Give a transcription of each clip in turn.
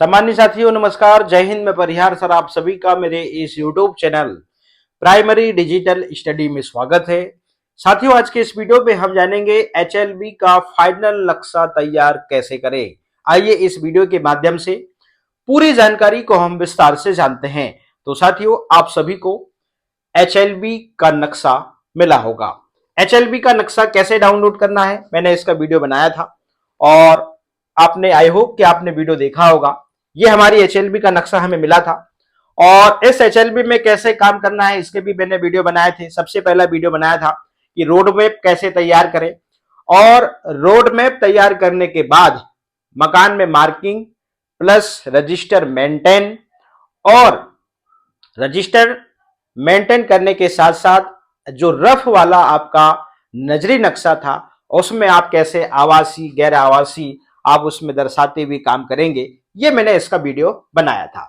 सामान्य साथियों नमस्कार, जय हिंद। मैं परिहार सर आप सभी का मेरे इस YouTube channel primary digital study में स्वागत है। साथियों आज के इस वीडियो में हम जानेंगे एचएलबी का फाइनल नक्शा तैयार कैसे करें। आइए इस वीडियो के माध्यम से पूरी जानकारी को हम विस्तार से जानते हैं। तो साथियों आप सभी को एचएलबी का नक्शा मिला होगा। एचएलबी का नक्शा कैसे डाउनलोड करना है मैंने इसका वीडियो बनाया था और आपने आई होप कि आपने वीडियो देखा होगा। ये हमारी एचएलबी का नक्शा हमें मिला था और इस एचएलबी में कैसे काम करना है इसके भी मैंने वीडियो बनाए थे। सबसे पहला वीडियो बनाया था कि रोड मैप कैसे तैयार करें और रोड मैप तैयार करने के बाद मकान में मार्किंग प्लस रजिस्टर मेंटेन और रजिस्टर मेंटेन करने के साथ साथ जो रफ वाला आपका नजरी नक्शा था उसमें आप कैसे आवासी गैर आवासी आप उसमें दर्शाते हुए काम करेंगे, ये मैंने इसका वीडियो बनाया था।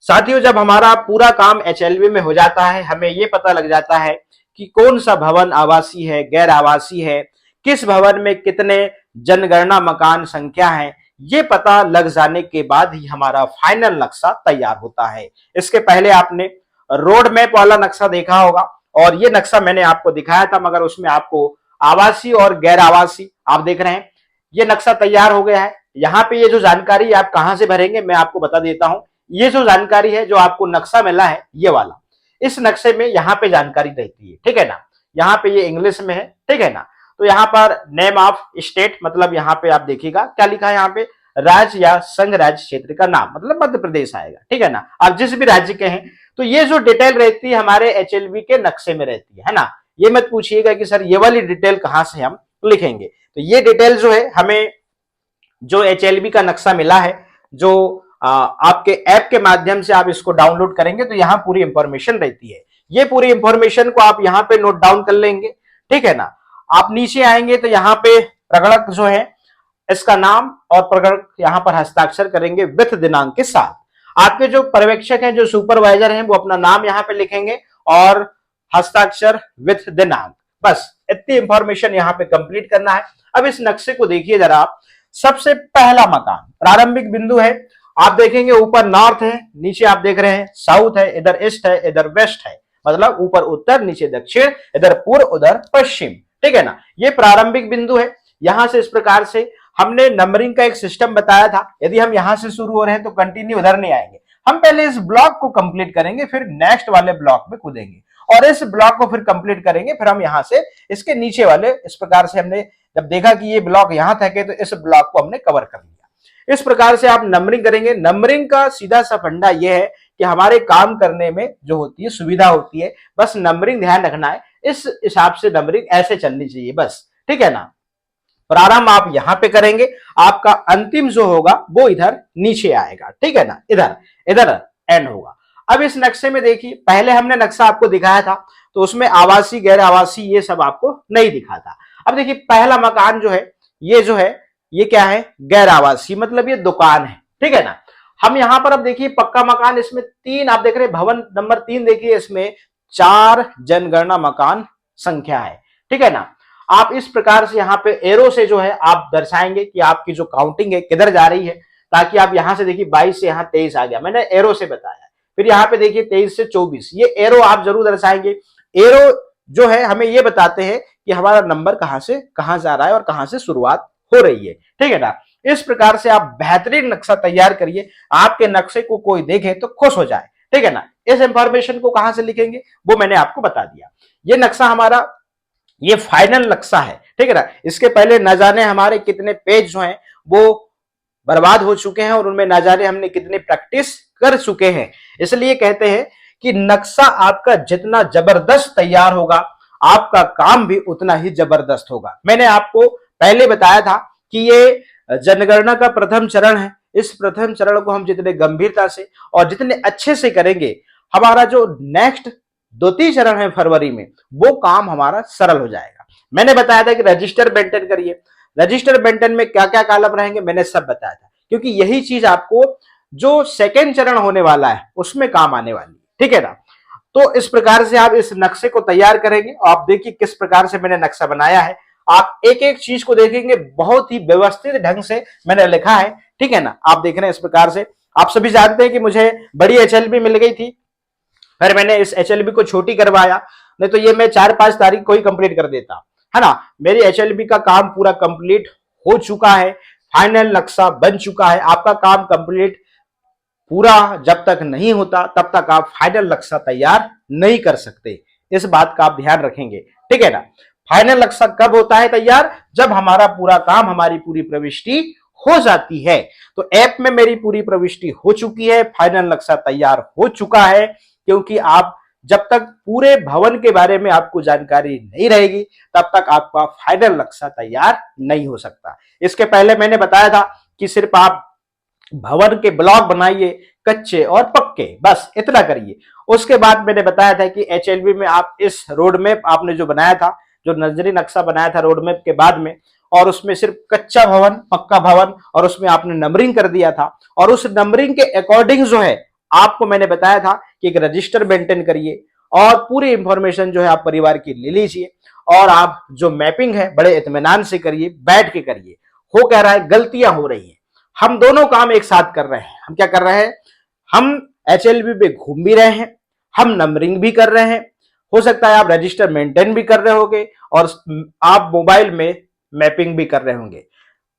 साथियों जब हमारा पूरा काम एचएलबी में हो जाता है हमें ये पता लग जाता है कि कौन सा भवन आवासी है गैर आवासी है, किस भवन में कितने जनगणना मकान संख्या है, ये पता लग जाने के बाद ही हमारा फाइनल नक्शा तैयार होता है। इसके पहले आपने रोड मैप वाला नक्शा देखा होगा और ये नक्शा मैंने आपको दिखाया था, मगर उसमें आपको आवासी और गैर आवासी आप देख रहे हैं ये नक्शा तैयार हो गया है। यहाँ पे ये जो जानकारी आप कहां से भरेंगे मैं आपको बता देता हूं। ये जो जानकारी है जो आपको नक्शा मिला है ये वाला, इस नक्शे में यहाँ पे जानकारी रहती है, ठीक है ना। यहाँ पे ये इंग्लिश में है, ठीक है ना। तो यहाँ पर नेम ऑफ स्टेट मतलब यहाँ पे आप देखिएगा क्या लिखा है, यहाँ पे राज्य या संघ राज्य क्षेत्र का नाम मतलब मध्य प्रदेश आएगा, ठीक है ना। आप जिस भी राज्य के हैं तो ये जो डिटेल रहती है हमारे एचएलबी के नक्शे में रहती है ना। ये मत पूछिएगा कि सर ये वाली डिटेल कहां से हम लिखेंगे। तो ये डिटेल जो है हमें जो एचएलबी का नक्शा मिला है जो आपके ऐप के माध्यम से आप इसको डाउनलोड करेंगे तो यहाँ पूरी इंफॉर्मेशन रहती है। ये पूरी इंफॉर्मेशन को आप यहाँ पे नोट डाउन कर लेंगे, ठीक है ना। आप नीचे आएंगे तो यहाँ पे प्रगणक जो है इसका नाम और प्रगणक यहाँ पर हस्ताक्षर करेंगे विथ दिनांक के साथ। आपके जो पर्यवेक्षक हैं जो सुपरवाइजर हैं वो अपना नाम यहाँ पे लिखेंगे और हस्ताक्षर विथ दिनांक, बस इतनी इंफॉर्मेशन यहाँ पे कंप्लीट करना है। अब इस नक्शे को देखिए जरा आप। सबसे पहला मकान प्रारंभिक बिंदु है, आप देखेंगे ऊपर नॉर्थ है, नीचे आप देख रहे हैं साउथ है, इधर ईस्ट है, इधर वेस्ट है, मतलब ऊपर उत्तर नीचे दक्षिण, इधर पूर्व उधर पश्चिम, ठीक है ना। ये प्रारंभिक बिंदु है। यहां से इस प्रकार से हमने नंबरिंग का एक सिस्टम बताया था। यदि हम यहां से शुरू हो रहे हैं तो कंटिन्यू उधर नहीं आएंगे, हम पहले इस ब्लॉक को कंप्लीट करेंगे फिर नेक्स्ट वाले ब्लॉक में कूदेंगे और इस ब्लॉक को फिर कंप्लीट करेंगे फिर हम यहां से इसके नीचे वाले, इस प्रकार से हमने जब देखा कि ये ब्लॉक यहां थके तो इस ब्लॉक को हमने कवर कर लिया। इस प्रकार से आप नंबरिंग करेंगे। नंबरिंग का सीधा सा फंडा यह है कि हमारे काम करने में जो होती है सुविधा होती है, बस नंबरिंग ध्यान रखना है, इस हिसाब से नंबरिंग ऐसे चलनी चाहिए बस, ठीक है ना। प्रारंभ आप यहां पे करेंगे, आपका अंतिम जो होगा वो इधर नीचे आएगा, ठीक है ना, इधर इधर एंड होगा। अब इस नक्शे में देखिए पहले हमने नक्शा आपको दिखाया था तो उसमें आवासी गैर आवासी ये सब आपको नहीं दिखा था। अब देखिए पहला मकान जो है ये क्या है, गैर आवासी मतलब ये दुकान है, ठीक है ना। हम यहां पर अब देखिए पक्का मकान, इसमें तीन आप देख रहे हैं, भवन नंबर 3 देखिए, इसमें 4 जनगणना मकान संख्या है, ठीक है ना। आप इस प्रकार से यहाँ पे एरो से जो है आप दर्शाएंगे कि आपकी जो काउंटिंग है किधर जा रही है, ताकि आप यहां से देखिए 22 से यहाँ 23 आ गया, मैंने एरो से बताया। फिर यहाँ पे देखिए 23 से 24, ये एरो आप जरूर दर्शाएंगे। एरो जो है हमें ये बताते हैं कि हमारा नंबर कहां से कहां जा रहा है और कहां से शुरुआत हो रही है, ठीक है ना। इस प्रकार से आप बेहतरीन नक्शा तैयार करिए, आपके नक्शे को कोई देखे तो खुश हो जाए, ठीक है ना। इस इंफॉर्मेशन को कहां से लिखेंगे वो मैंने आपको बता दिया। ये नक्शा हमारा ये फाइनल नक्शा है, ठीक है ना। इसके पहले न जाने हमारे कितने पेज जो हैं वो बर्बाद हो चुके हैं और उनमें न जाने हमने कितनी प्रैक्टिस कर चुके हैं। इसलिए कहते हैं कि नक्शा आपका जितना जबरदस्त तैयार होगा आपका काम भी उतना ही जबरदस्त होगा। मैंने आपको पहले बताया था कि ये जनगणना का प्रथम चरण है। इस प्रथम चरण को हम जितने गंभीरता से और जितने अच्छे से करेंगे, हमारा जो नेक्स्ट द्वितीय चरण है फरवरी में, वो काम हमारा सरल हो जाएगा। मैंने बताया था कि रजिस्टर मेंटेन करिए, रजिस्टर मेंटेन में क्या क्या कॉलम रहेंगे मैंने सब बताया था, क्योंकि यही चीज आपको जो सेकेंड चरण होने वाला है उसमें काम आने वाली है, ठीक है ना। तो इस प्रकार से आप इस नक्शे को तैयार करेंगे। आप देखिए किस प्रकार से मैंने नक्शा बनाया है, आप एक एक चीज को देखेंगे बहुत ही व्यवस्थित ढंग से मैंने लिखा है, ठीक है ना। आप देख रहे हैं इस प्रकार से आप सभी जानते हैं कि मुझे बड़ी एचएलबी मिल गई थी, फिर मैंने इस एचएलबी को छोटी करवाया, नहीं तो ये मैं 4-5 तारीख को ही कंप्लीट कर देता, है ना। मेरी एचएलबी का काम पूरा कंप्लीट हो चुका है, फाइनल नक्शा बन चुका है। आपका काम कंप्लीट पूरा जब तक नहीं होता तब तक आप फाइनल नक्शा तैयार नहीं कर सकते, इस बात का आप ध्यान रखेंगे, ठीक है ना। फाइनल नक्शा कब होता है तैयार? जब हमारा पूरा काम, हमारी पूरी प्रविष्टि हो जाती है। तो ऐप में मेरी पूरी प्रविष्टि हो चुकी है, फाइनल नक्शा तैयार हो चुका है, क्योंकि आप जब तक पूरे भवन के बारे में आपको जानकारी नहीं रहेगी तब तक आपका फाइनल नक्शा तैयार नहीं हो सकता। इसके पहले मैंने बताया था कि सिर्फ आप भवन के ब्लॉक बनाइए, कच्चे और पक्के, बस इतना करिए। उसके बाद मैंने बताया था कि एचएलबी में आप इस रोड मैप आपने जो बनाया था, जो नजरी नक्शा बनाया था रोड मैप के बाद में, और उसमें सिर्फ कच्चा भवन, पक्का भवन, और उसमें आपने नंबरिंग कर दिया था। और उस नंबरिंग के अकॉर्डिंग जो है आपको मैंने बताया था कि एक रजिस्टर मेंटेन करिए और पूरी इंफॉर्मेशन जो है आप परिवार की ले लीजिए, और आप जो मैपिंग है बड़े इत्मीनान से करिए, बैठ के करिए। हो कह रहा है गलतियां हो रही हैं, हम दोनों काम एक साथ कर रहे हैं। हम क्या कर रहे हैं? हम एचएलबी पे घूम भी रहे हैं, हम नंबरिंग भी कर रहे हैं, हो सकता है आप रजिस्टर मेंटेन भी कर रहे होंगे, और आप मोबाइल में मैपिंग भी कर रहे होंगे।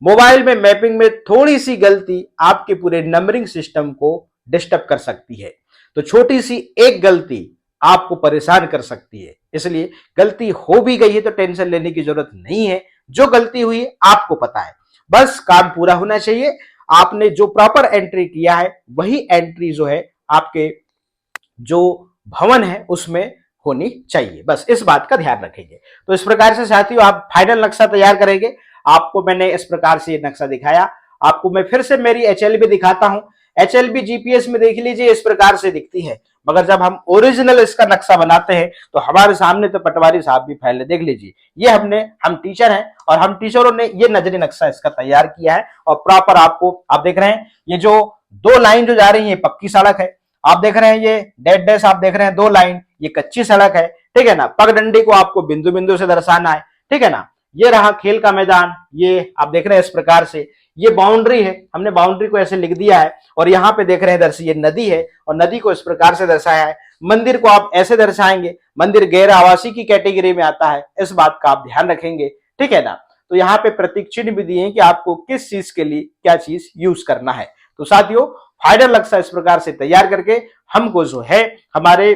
मोबाइल में मैपिंग में थोड़ी सी गलती आपके पूरे नंबरिंग सिस्टम को डिस्टर्ब कर सकती है। तो छोटी सी एक गलती आपको परेशान कर सकती है, इसलिए गलती हो भी गई है तो टेंशन लेने की जरूरत नहीं है। जो गलती हुई है आपको पता है, बस काम पूरा होना चाहिए। आपने जो प्रॉपर एंट्री किया है वही एंट्री जो है आपके जो भवन है उसमें होनी चाहिए, बस इस बात का ध्यान रखेंगे। तो इस प्रकार से साथियों आप फाइनल नक्शा तैयार करेंगे। आपको मैंने इस प्रकार से ये नक्शा दिखाया, आपको मैं फिर से मेरी एचएलबी दिखाता हूं। एचएलबी जीपीएस में देख लीजिए इस प्रकार से दिखती है, मगर जब हम ओरिजिनल इसका नक्शा बनाते हैं तो हमारे सामने तो पटवारी साहब भी फैले, देख लीजिए ये हम टीचर हैं और हम टीचरों ने ये नजरी नक्शा इसका तैयार किया है। और प्रॉपर आपको आप देख रहे हैं ये जो 2 लाइन जो जा रही है पक्की सड़क है, आप देख रहे हैं ये डेड डैश, आप देख रहे हैं 2 लाइन, ये कच्ची सड़क है, ठीक है ना। पगडंडी को आपको बिंदु बिंदु से दर्शाना है, ठीक है ना। ये रहा खेल का मैदान, ये आप देख रहे हैं इस प्रकार से, ये बाउंड्री है, हमने बाउंड्री को ऐसे लिख दिया है। और यहाँ पे देख रहे हैं दर्शी ये नदी है और नदी को इस प्रकार से दर्शाया है। मंदिर को आप ऐसे दर्शाएंगे, मंदिर गैर आवासीय की कैटेगरी में आता है, इस बात का आप ध्यान रखेंगे, ठीक है ना। तो यहाँ पे प्रतीक चिन्ह भी दिए हैं कि आपको किस चीज के लिए क्या चीज यूज करना है। तो साथियों फाइनल नक्शा इस प्रकार से तैयार करके हमको जो है हमारे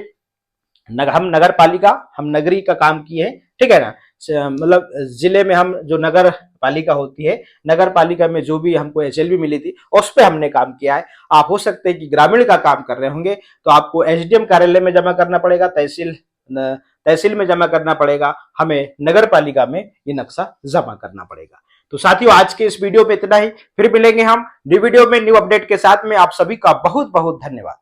हम नगर पालिका, हम नगरी का काम किए हैं, ठीक है ना। मतलब जिले में हम जो नगर पालिका होती है, नगर पालिका में जो भी हमको एचएलबी मिली थी उस पर हमने काम किया है। आप हो सकते हैं कि ग्रामीण का काम कर रहे होंगे तो आपको एसडीएम कार्यालय में जमा करना पड़ेगा, तहसील में जमा करना पड़ेगा, हमें नगर पालिका में ये नक्शा जमा करना पड़ेगा। तो साथियों आज के इस वीडियो में इतना ही, फिर मिलेंगे हम न्यू वीडियो में न्यू अपडेट के साथ में। आप सभी का बहुत बहुत धन्यवाद।